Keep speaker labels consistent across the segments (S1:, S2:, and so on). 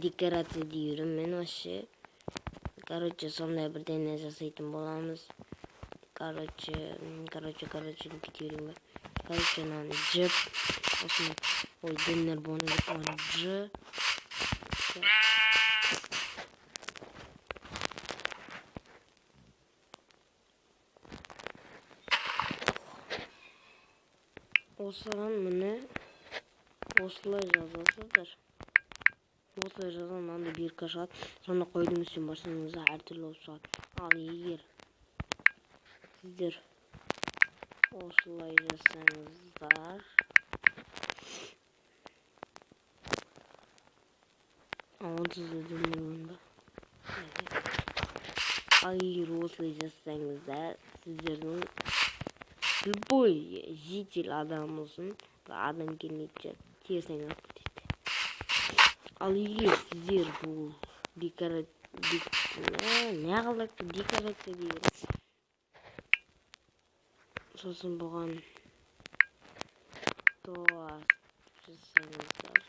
S1: Декорация diyorum men вообще. Короче, сондай бірдеңе жасайтын боламыз. Короче, кетейін бе. Короче, мынаны жіп, осыны, ой, денлер болуы керек, жы. Осыған міне осылай жазасыздар. Осылай жазған мынандай бирка шығады. Сонда қойдың үстіне барсаңыз әртүрлі болып шығады. Ал егер сіздер осылай жасаңыздар, онсыз да білмеймін ба. Ал егер осылай жасаңыздар, сіздердің любой житель адам болсын, адам келмейді, терсең алып кетеді. Ал егер сіздер бұл декорация деймін. Сосын бұған тост жасаңыздар.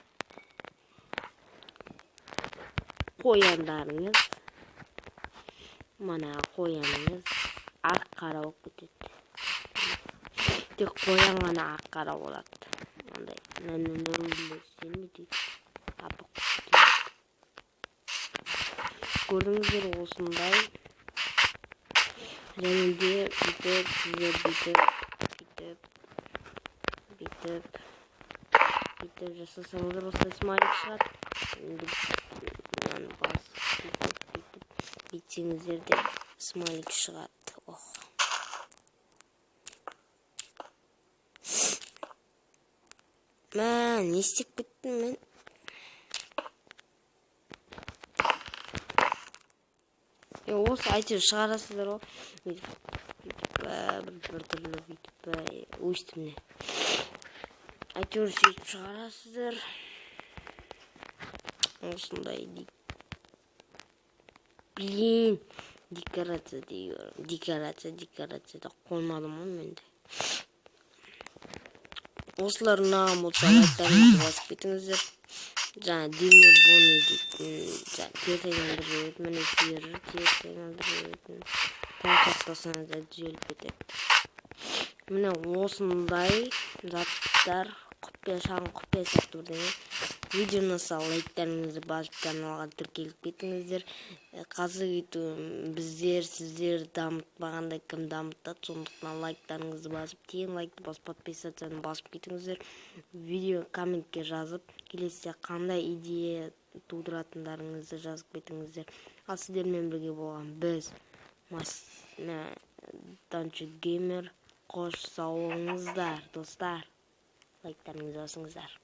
S1: Қояндарыңыз, мана қояныңыз ақ қара болып кетеді. Тек қоян ғана ақ қара болады. Мынандай көрдіңіздер осындай. Және де бүйтіп сіздер бүйтіп жасасаңыздар осылай смайлик шығады. Бүйтсеңіздер де смайлик шығады. Не істеп кеттім мен? Осы әйтеуір шығарасыздар ғой. Бір түрлі бүйтіп өстім не. Әйтеуір сөйтіп шығарасыздар. Осындай блин, декорация деймін. Декорацияда қоймадым ғой менде. Осылар ұнаған болса лайктарыңызды басып кетіңіздер. Жаңа демер боны дейтін, терсеңіздер міне терсеңіздер тақтасаңыздар түзеліп кетеді. Міне осындай заттар шағын құпия сияқты бірдеңе. Видеоны сал лайктарыңызды басып каналға тіркеліп кетіңіздер. Қазір біздер сіздер дамытпағанда кім дамытады, сондықтан лайктарыңызды басып, тең лайкты басып, подписацияны басып кетіңіздер. Видео комментке жазып, келесіде қандай идея тудыратындарыңызды жазып кетіңіздер. Ал сіздермен бірге болған біз Данчик Геймер. Қош сау болыңыздар, достар. Лайктарыңызды басыңыздар.